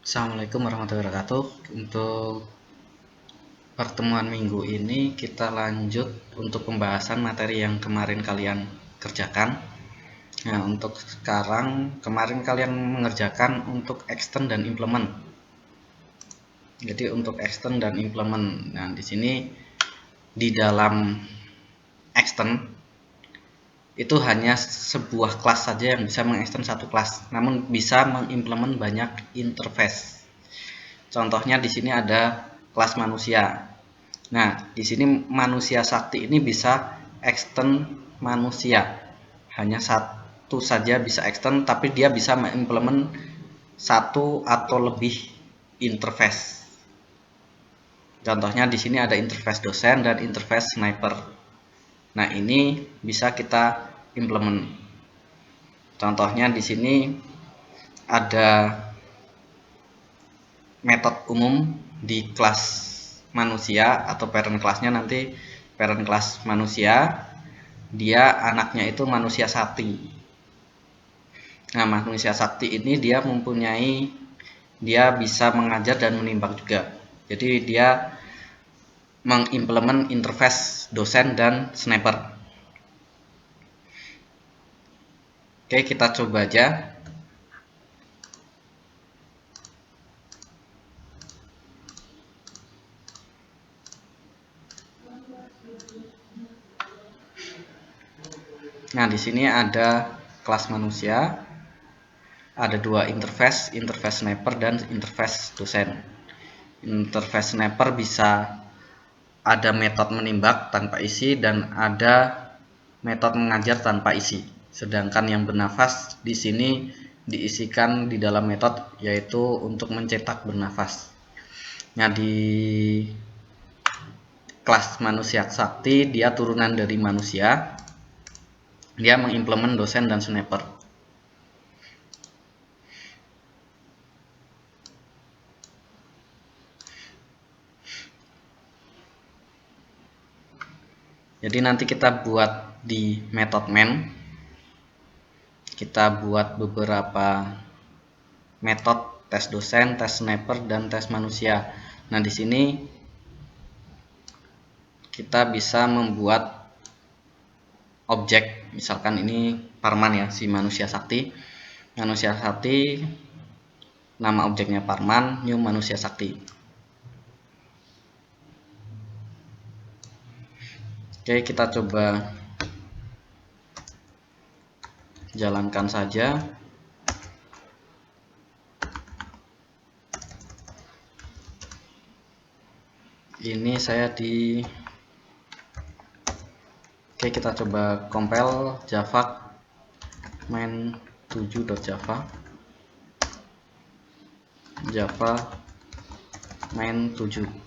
Assalamualaikum warahmatullahi wabarakatuh. Untuk pertemuan minggu ini kita lanjut untuk pembahasan materi yang kemarin kalian kerjakan. Nah, untuk sekarang kemarin kalian mengerjakan untuk extend dan implement. Jadi untuk extend dan implement. Nah, di sini di dalam extend itu hanya sebuah kelas saja yang bisa mengextend satu kelas, namun bisa mengimplement banyak interface. Contohnya di sini ada kelas manusia. Nah, di sini manusia sakti ini bisa extend manusia. Hanya satu saja bisa extend, tapi dia bisa mengimplement satu atau lebih interface. Contohnya di sini ada interface dosen dan interface sniper. Nah, ini bisa kita implement. Contohnya di sini ada metode umum di kelas manusia atau parent kelasnya, nanti parent kelas manusia, dia anaknya itu manusia sakti. Nah, manusia sakti ini dia bisa mengajar dan menimbang juga. Jadi dia mengimplement interface dosen dan sniper. Oke, kita coba aja. Nah, di sini ada kelas manusia, ada dua interface, interface sniper dan interface dosen. Interface sniper bisa ada metode menimbak tanpa isi dan ada metode mengajar tanpa isi. Sedangkan yang bernafas di sini diisikan di dalam metode, yaitu untuk mencetak bernafas. Nah, di kelas manusia sakti dia turunan dari manusia. Dia mengimplement dosen dan sniper. Jadi nanti kita buat di method main, kita buat beberapa metode tes dosen, tes sniper, dan tes manusia. Nah, di sini kita bisa membuat objek, misalkan ini Parman ya, si manusia sakti. Manusia sakti, nama objeknya Parman, new manusia sakti. Oke, kita coba jalankan saja. Ini saya di Oke, kita coba compile java main7.java main7.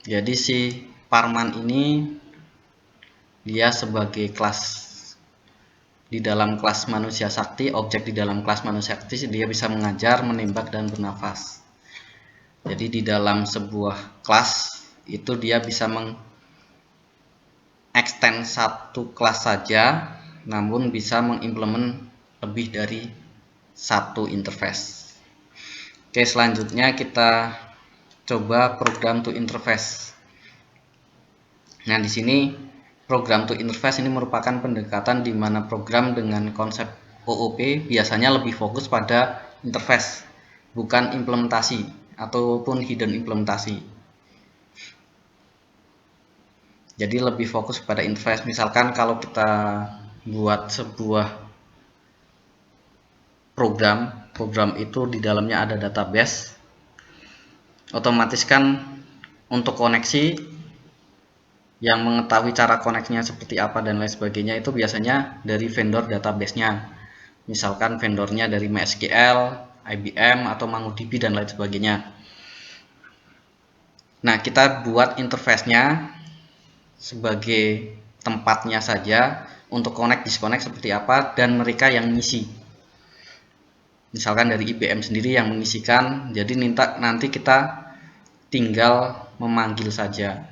Jadi si Parman ini dia sebagai kelas di dalam kelas manusia sakti, objek di dalam kelas manusia sakti, dia bisa mengajar, menembak, dan bernafas. Jadi di dalam sebuah kelas itu dia bisa mengextend satu kelas saja, namun bisa mengimplement lebih dari satu interface. Oke, selanjutnya kita coba program to interface. Nah, di sini program to interface ini merupakan pendekatan di mana program dengan konsep OOP biasanya lebih fokus pada interface, bukan implementasi ataupun hidden implementasi. Jadi lebih fokus pada interface. Misalkan kalau kita buat sebuah program itu di dalamnya ada database, otomatis kan untuk koneksi yang mengetahui cara koneksinya seperti apa dan lain sebagainya itu biasanya dari vendor database-nya. Misalkan vendornya dari MySQL, IBM, atau MongoDB dan lain sebagainya. Nah, kita buat interface-nya sebagai tempatnya saja untuk connect disconnect seperti apa dan mereka yang ngisi. Misalkan dari IBM sendiri yang mengisikan, jadi nanti kita tinggal memanggil saja.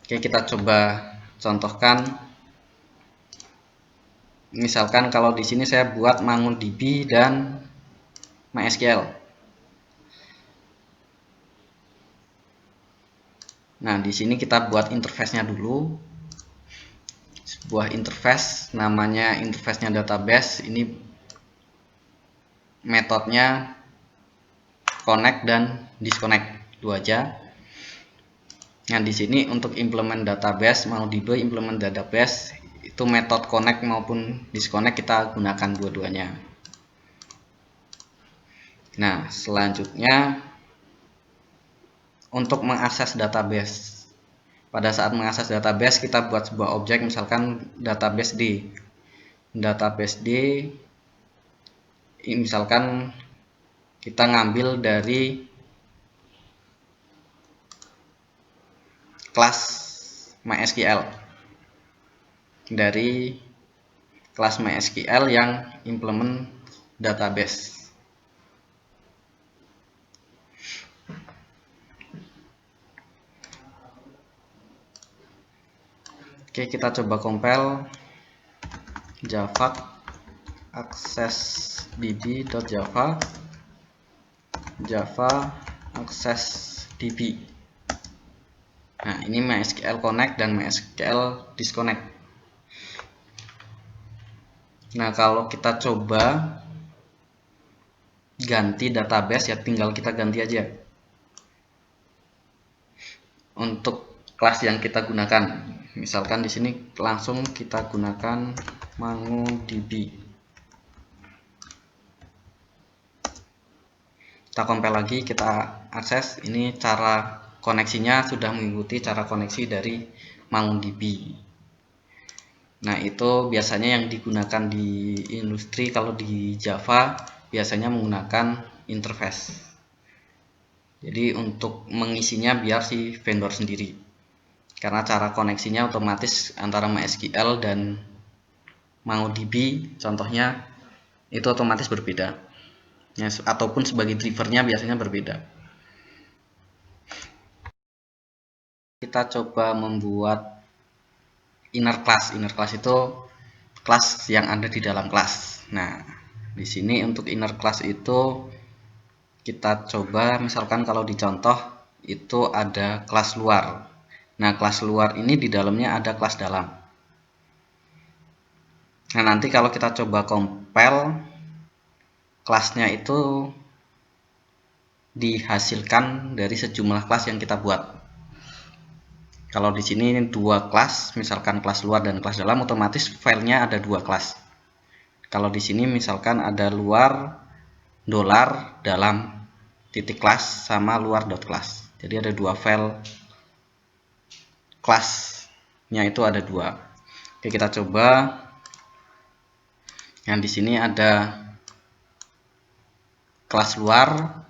Oke, kita coba contohkan. Misalkan kalau di sini saya buat MongoDB dan MySQL. Nah, di sini kita buat interface-nya dulu. Sebuah interface, namanya interface-nya database. Ini metodenya connect dan disconnect, dua aja. Nah, di sini untuk implement database, MongoDB implement database, itu metode connect maupun disconnect kita gunakan dua-duanya. Nah, selanjutnya untuk mengakses database. Pada saat mengakses database, kita buat sebuah objek, misalkan database D. Database D, misalkan kita ngambil dari kelas MySQL. Dari kelas MySQL yang implement database. Oke, kita coba compile java access db.java access db. Nah, ini MySQL connect dan MySQL disconnect. Nah, kalau kita coba ganti database, ya tinggal kita ganti aja untuk kelas yang kita gunakan. Misalkan di sini langsung kita gunakan MongoDB. Kita compile lagi, kita akses. Ini cara koneksinya sudah mengikuti cara koneksi dari MongoDB. Nah, itu biasanya yang digunakan di industri. Kalau di Java biasanya menggunakan interface. Jadi untuk mengisinya biar si vendor sendiri. Karena cara koneksinya otomatis antara MySQL dan MongoDB contohnya itu otomatis berbeda. Ya, ataupun sebagai drivernya biasanya berbeda. Kita coba membuat inner class. Inner class itu kelas yang ada di dalam kelas. Nah, di sini untuk inner class itu kita coba, misalkan kalau di contoh itu ada kelas luar. Nah, kelas luar ini di dalamnya ada kelas dalam. Nah, nanti kalau kita coba compile, kelasnya itu dihasilkan dari sejumlah kelas yang kita buat. Kalau di sini dua kelas, misalkan kelas luar dan kelas dalam, otomatis filenya ada dua kelas. Kalau di sini misalkan ada luar dolar dalam titik kelas sama luar dot class. Jadi ada dua file kelasnya, itu ada dua. Oke, kita coba. Yang di sini ada kelas luar,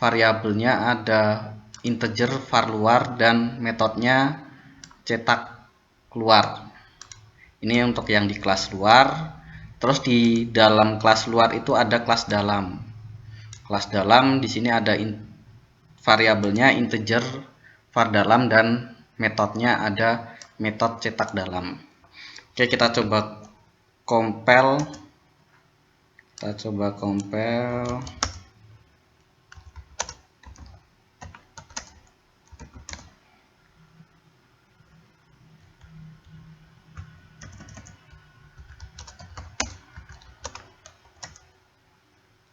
variabelnya ada integer var luar dan metodenya cetak keluar. Ini untuk yang di kelas luar. Terus di dalam kelas luar itu ada kelas dalam. Kelas dalam di sini ada variabelnya integer var dalam dan metodenya ada metode cetak dalam. Oke, kita coba compile.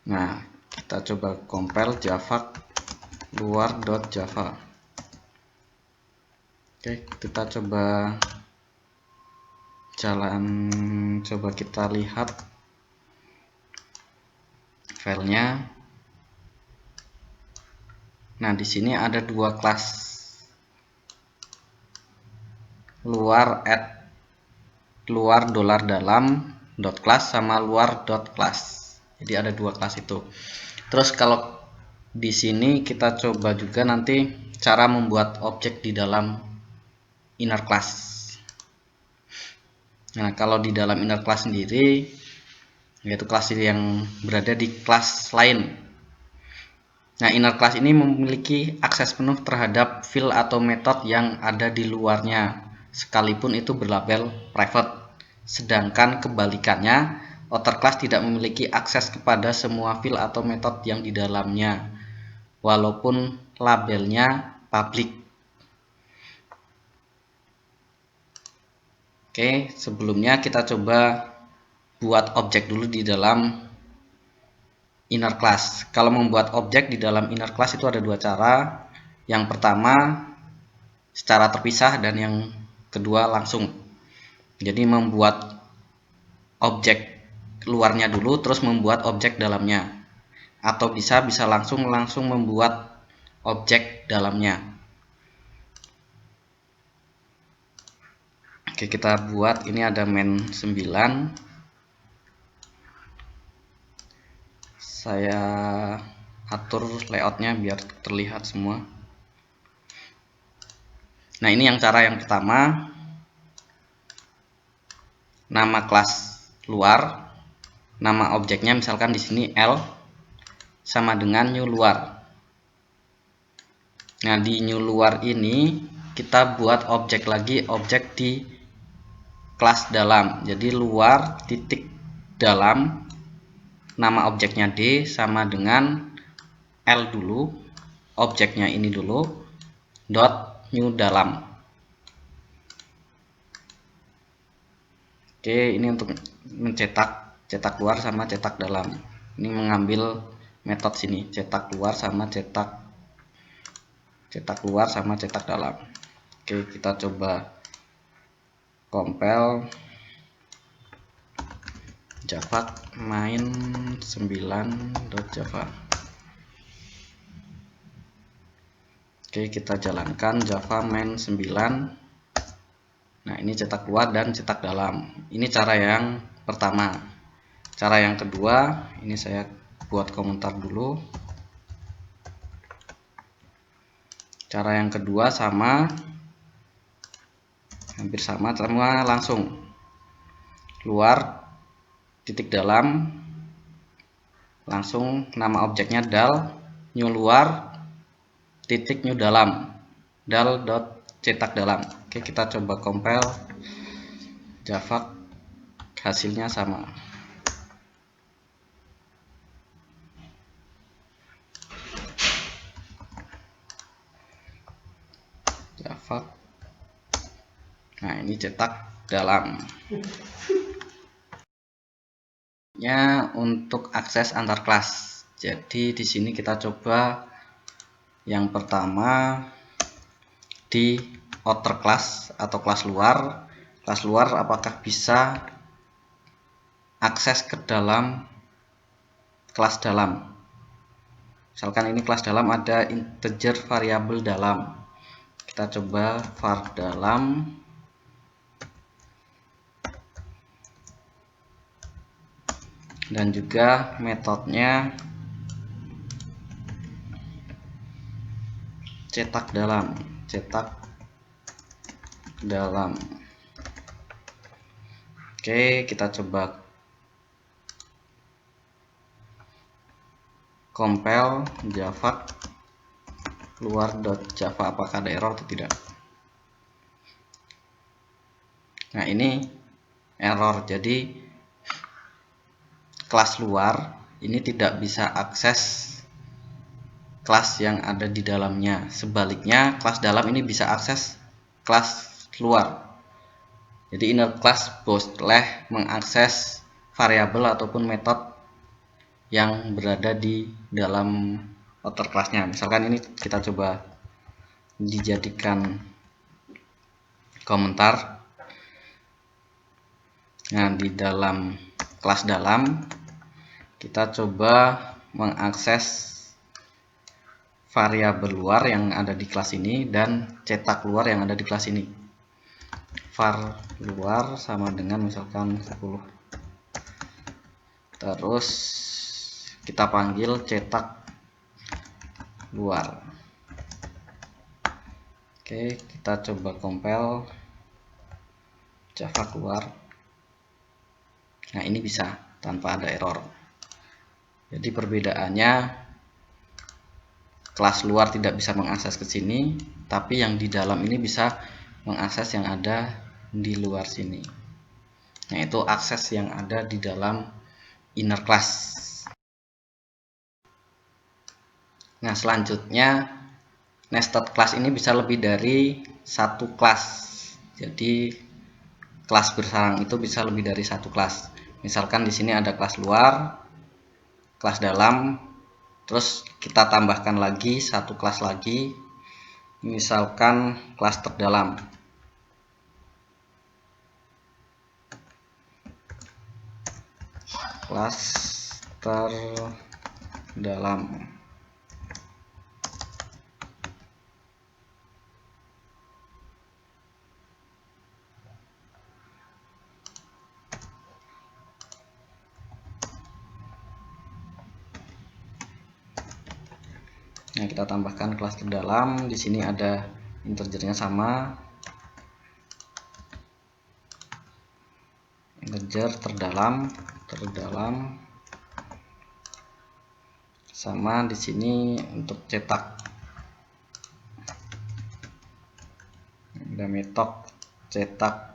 Nah, kita coba compile java luar.java. Oke, kita coba coba kita lihat filenya. Nah, di sini ada dua kelas, luar dolar dalam dot class sama luar dot class. Jadi ada dua kelas itu. Terus kalau di sini kita coba juga nanti cara membuat objek di dalam inner class. Nah, kalau di dalam inner class sendiri, yaitu kelas yang berada di kelas lain. Nah, inner class ini memiliki akses penuh terhadap file atau metode yang ada di luarnya, sekalipun itu berlabel private. Sedangkan kebalikannya, outer class tidak memiliki akses kepada semua file atau metode yang di dalamnya, walaupun labelnya public. Oke, sebelumnya kita coba buat objek dulu di dalam inner class. Kalau membuat objek di dalam inner class itu ada dua cara. Yang pertama secara terpisah dan yang kedua langsung. Jadi membuat objek luarnya dulu terus membuat objek dalamnya. Atau bisa langsung membuat objek dalamnya. Oke, kita buat ini ada main 9. Saya atur layoutnya biar terlihat semua. Nah, ini yang cara yang pertama. Nama kelas luar, nama objeknya misalkan di sini L sama dengan new luar. Nah, di new luar ini kita buat objek lagi, objek di kelas dalam. Jadi luar titik dalam, nama objeknya D sama dengan L dulu, objeknya ini dulu, dot new dalam. Oke, ini untuk cetak luar sama cetak dalam. Ini mengambil metode sini, cetak luar sama cetak luar sama cetak dalam. Oke, kita coba compile Java main 9.java. Oke, kita jalankan Java main 9. Nah, ini cetak luar dan cetak dalam. Ini cara yang pertama. Cara yang kedua, ini saya buat komentar dulu. Cara yang kedua sama, hampir sama langsung. Luar titik dalam, langsung nama objeknya dal new luar titik new dalam, dal dot cetak dalam. Oke, kita coba compile Java, hasilnya sama. Java. Nah, ini cetak dalam. Ya, untuk akses antar kelas. Jadi di sini kita coba yang pertama di outer class atau kelas luar. Kelas luar apakah bisa akses ke dalam kelas dalam. Misalkan ini kelas dalam ada integer variabel dalam. Kita coba var dalam. Dan juga metodenya cetak dalam. Oke, kita coba compile Java luar.java, apakah ada error atau tidak. Nah, ini error, jadi kelas luar ini tidak bisa akses kelas yang ada di dalamnya. Sebaliknya, kelas dalam ini bisa akses kelas luar. Jadi inner class boleh mengakses variabel ataupun metode yang berada di dalam outer classnya. Misalkan ini kita coba dijadikan komentar. Nah, di dalam kelas dalam kita coba mengakses variabel luar yang ada di kelas ini dan cetak luar yang ada di kelas ini. Var luar sama dengan misalkan 10. Terus kita panggil cetak luar. Oke, kita coba compile Java keluar. Nah, ini bisa tanpa ada error. Jadi perbedaannya, kelas luar tidak bisa mengakses ke sini, tapi yang di dalam ini bisa mengakses yang ada di luar sini. yaitu akses yang ada di dalam inner class. Nah, selanjutnya nested class ini bisa lebih dari satu kelas. Jadi kelas bersarang itu bisa lebih dari satu kelas. Misalkan di sini ada kelas luar, kelas dalam, terus kita tambahkan lagi satu kelas lagi, misalkan kelas terdalam. Kelas terdalam. Nah, kita tambahkan kelas terdalam. Di sini ada integernya sama, integer terdalam sama. Di sini untuk cetak ada metode cetak.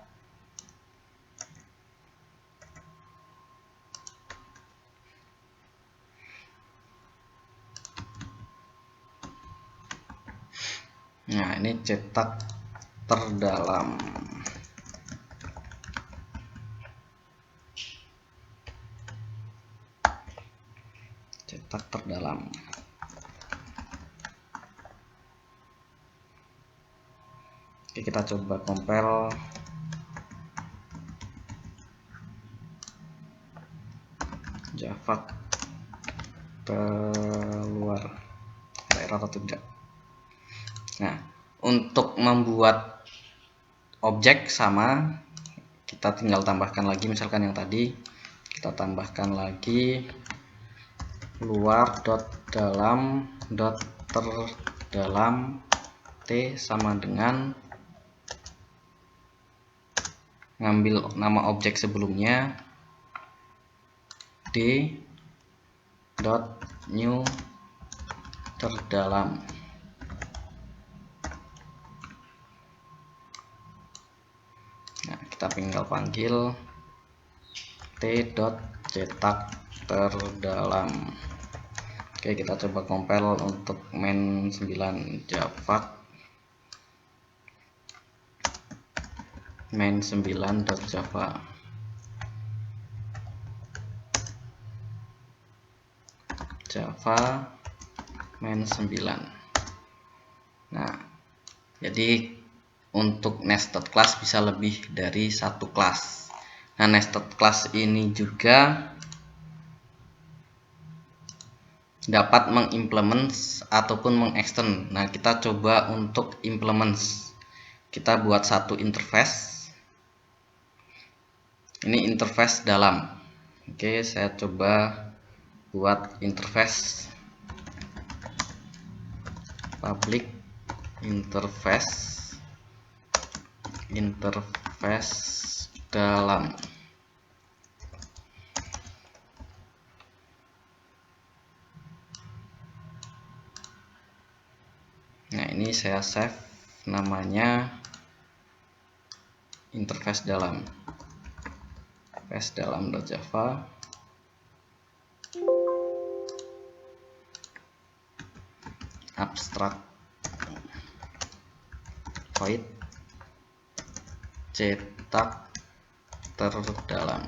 Nah, ini cetak terdalam. Cetak terdalam. Oke, kita coba compile. Java keluar. Ada error atau tidak? Nah, untuk membuat objek sama, kita tinggal tambahkan lagi, misalkan yang tadi kita tambahkan lagi luar dot dalam dot terdalam t sama dengan ngambil nama objek sebelumnya d dot new terdalam. Nah, kita tinggal panggil t dot cetak terdalam. Oke, kita coba compile untuk main 9 Java. Main 9.java. Java main 9. Nah, jadi untuk nested class bisa lebih dari satu kelas. Nah, nested class ini juga dapat mengimplement ataupun mengextend. Nah, kita coba untuk implements. Kita buat satu interface. Ini interface dalam. Oke, saya coba buat interface public interface dalam. Nah, ini saya save namanya interface dalam. Interface dalam.java. Abstract void cetak terdalam.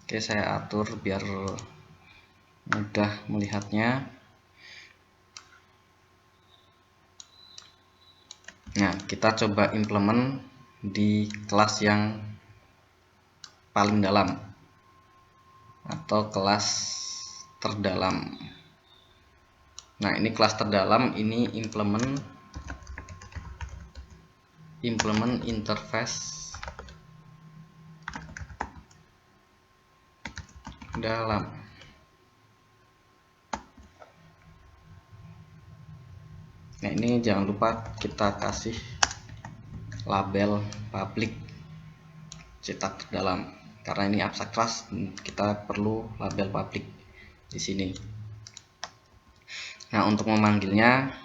Oke, saya atur biar mudah melihatnya. Nah, kita coba implement di kelas yang paling dalam atau kelas terdalam. Nah, ini kelas terdalam, ini implement interface dalam. Nah, ini jangan lupa kita kasih label public cetak terdalam, karena ini abstract class, kita perlu label public di sini. Nah, untuk memanggilnya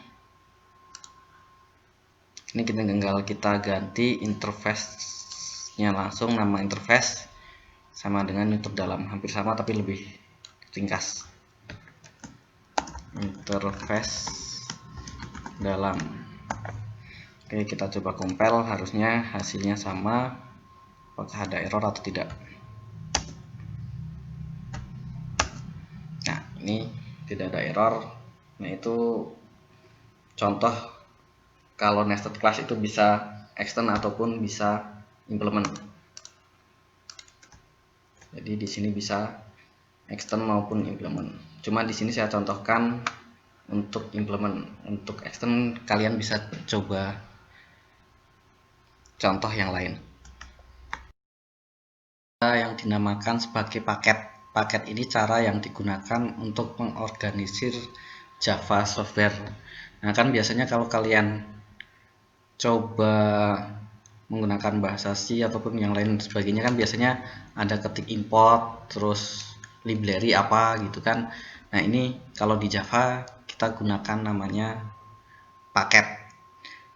ini kita ganti interface-nya langsung, nama interface sama dengan YouTube dalam, hampir sama tapi lebih ringkas. Interface dalam. Oke, kita coba compile, harusnya hasilnya sama. Apakah ada error atau tidak? Nah, ini tidak ada error. Nah, itu contoh kalau nested class itu bisa extend ataupun bisa implement. Jadi di sini bisa extend maupun implement. Cuma di sini saya contohkan untuk implement. Untuk extend kalian bisa coba contoh yang lain. Yang dinamakan sebagai paket. Paket ini cara yang digunakan untuk mengorganisir Java software. Nah, kan biasanya kalau kalian coba menggunakan bahasa C ataupun yang lain sebagainya kan biasanya ada ketik import terus library apa gitu kan. Nah, ini kalau di Java kita gunakan namanya paket.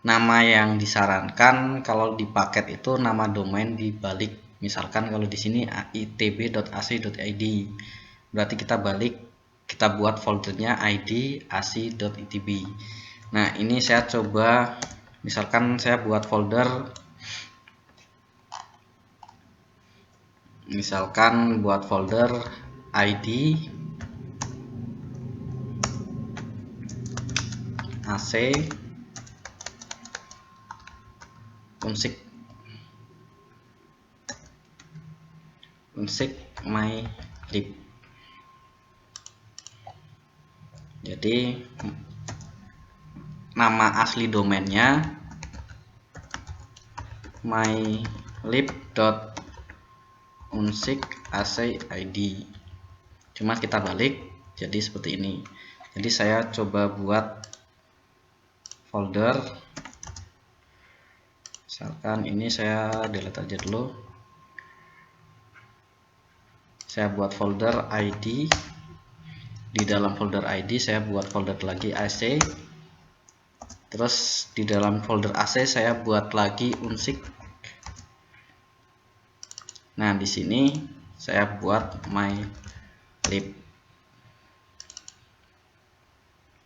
Nama yang disarankan kalau di paket itu nama domain dibalik. Misalkan kalau di sini itb.ac.id, berarti kita balik, kita buat foldernya id ac.itb. Nah, ini saya coba, misalkan saya buat folder, misalkan buat folder id ac unsik mylib. Jadi nama asli domainnya mylib.unsik.ac.id. Cuma kita balik jadi seperti ini. Jadi saya coba buat folder, misalkan ini saya delete aja dulu. Saya buat folder id, di dalam folder id saya buat folder lagi ac, terus di dalam folder ac saya buat lagi unsik. Nah, di sini saya buat mylib.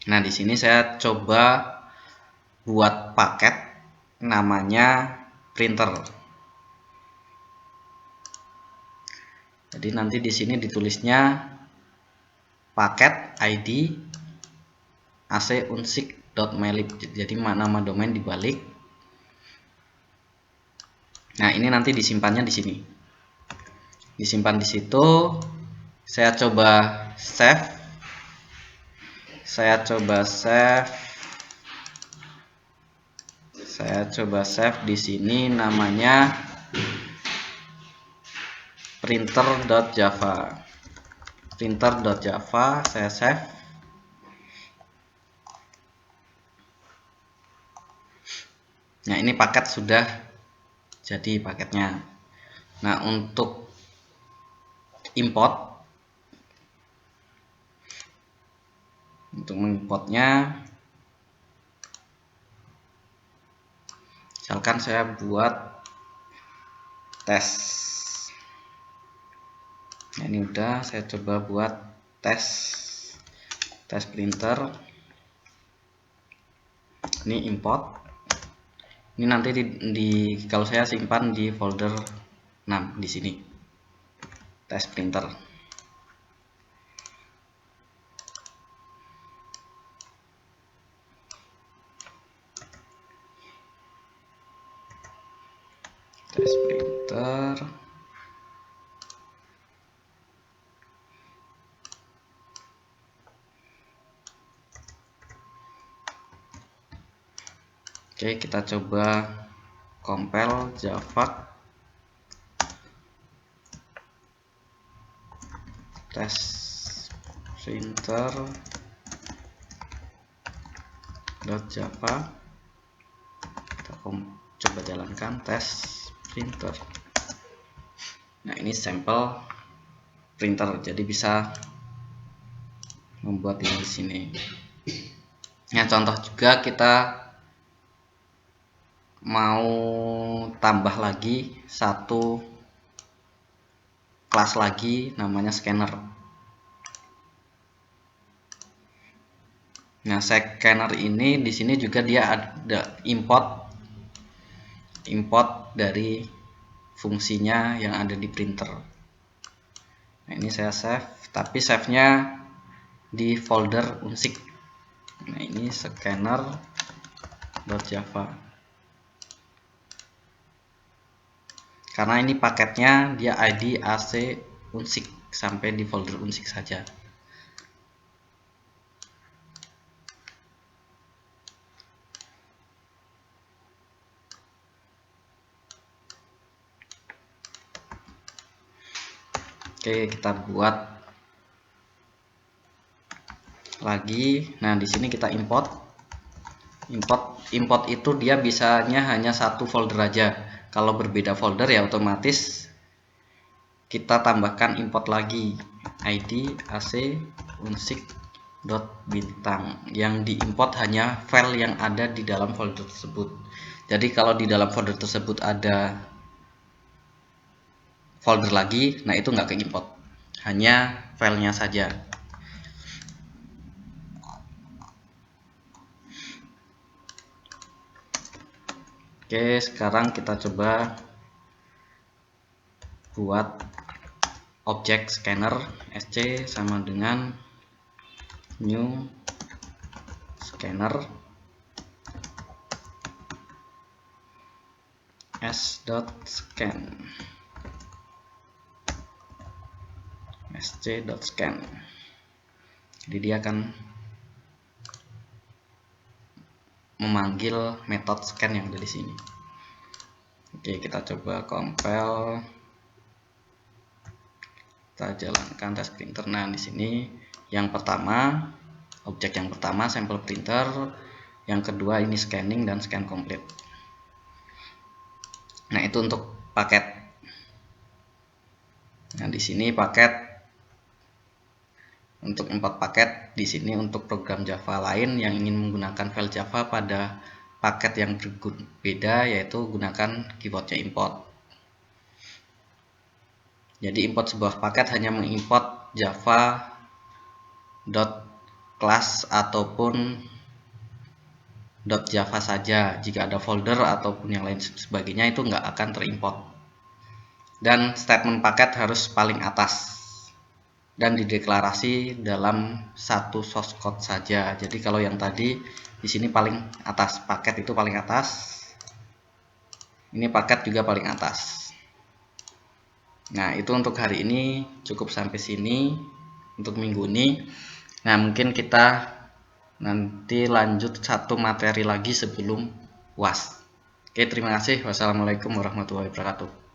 Nah, di sini saya coba buat paket namanya printer. Jadi nanti di sini ditulisnya paket id ac unsik.mylib. Jadi nama domain dibalik. Nah, ini nanti disimpannya di sini. Disimpan di situ. Saya coba save. Saya coba save di sini namanya printer.java. Printer.java saya save. Nah, ini paket sudah jadi paketnya. Nah, untuk import, untuk mengimportnya, misalkan saya buat tes. Nah, ini udah, saya coba buat tes printer. Ini import. Ini nanti kalau saya simpan di folder 6 di sini. Tes printer. Tes printer. Oke, kita coba compile Java tes printer.java. Kita coba jalankan tes printer. Nah, ini sampel printer, jadi bisa membuat ini di sini. Nah, contoh juga kita mau tambah lagi satu kelas lagi namanya scanner. Nah, scanner ini di sini juga dia ada import dari fungsinya yang ada di printer. Nah, ini saya save, tapi save-nya di folder unsik. Nah, ini scanner.java. Karena ini paketnya dia id ac unsik, sampai di folder unsik saja. Oke, kita buat lagi. Nah, di sini kita import itu dia bisanya hanya satu folder aja. Kalau berbeda folder ya otomatis kita tambahkan import lagi id ac unsik .bintang, yang diimport hanya file yang ada di dalam folder tersebut. Jadi kalau di dalam folder tersebut ada folder lagi, nah itu nggak keimport, hanya filenya saja. Oke, sekarang kita coba buat objek scanner. sc sama dengan new scanner s.scan sc.scan. Jadi dia akan memanggil metode scan yang ada di sini. Oke, kita coba compile, kita jalankan tes printer. Nah, di sini yang pertama, objek yang pertama sampel printer, yang kedua ini scanning dan scan complete. Nah, itu untuk paket. Nah, di sini paket untuk import paket. Di sini untuk program Java lain yang ingin menggunakan file Java pada paket yang berbeda, yaitu gunakan keywordnya import. Jadi import sebuah paket hanya mengimport java.class ataupun .java saja. Jika ada folder ataupun yang lain sebagainya itu nggak akan terimport. Dan statement paket harus paling atas dan dideklarasi dalam satu source code saja. Jadi kalau yang tadi di sini paling atas, paket itu paling atas. Ini paket juga paling atas. Nah, itu untuk hari ini cukup sampai sini untuk minggu ini. Nah, mungkin kita nanti lanjut satu materi lagi sebelum UAS. Oke, terima kasih. Wassalamualaikum warahmatullahi wabarakatuh.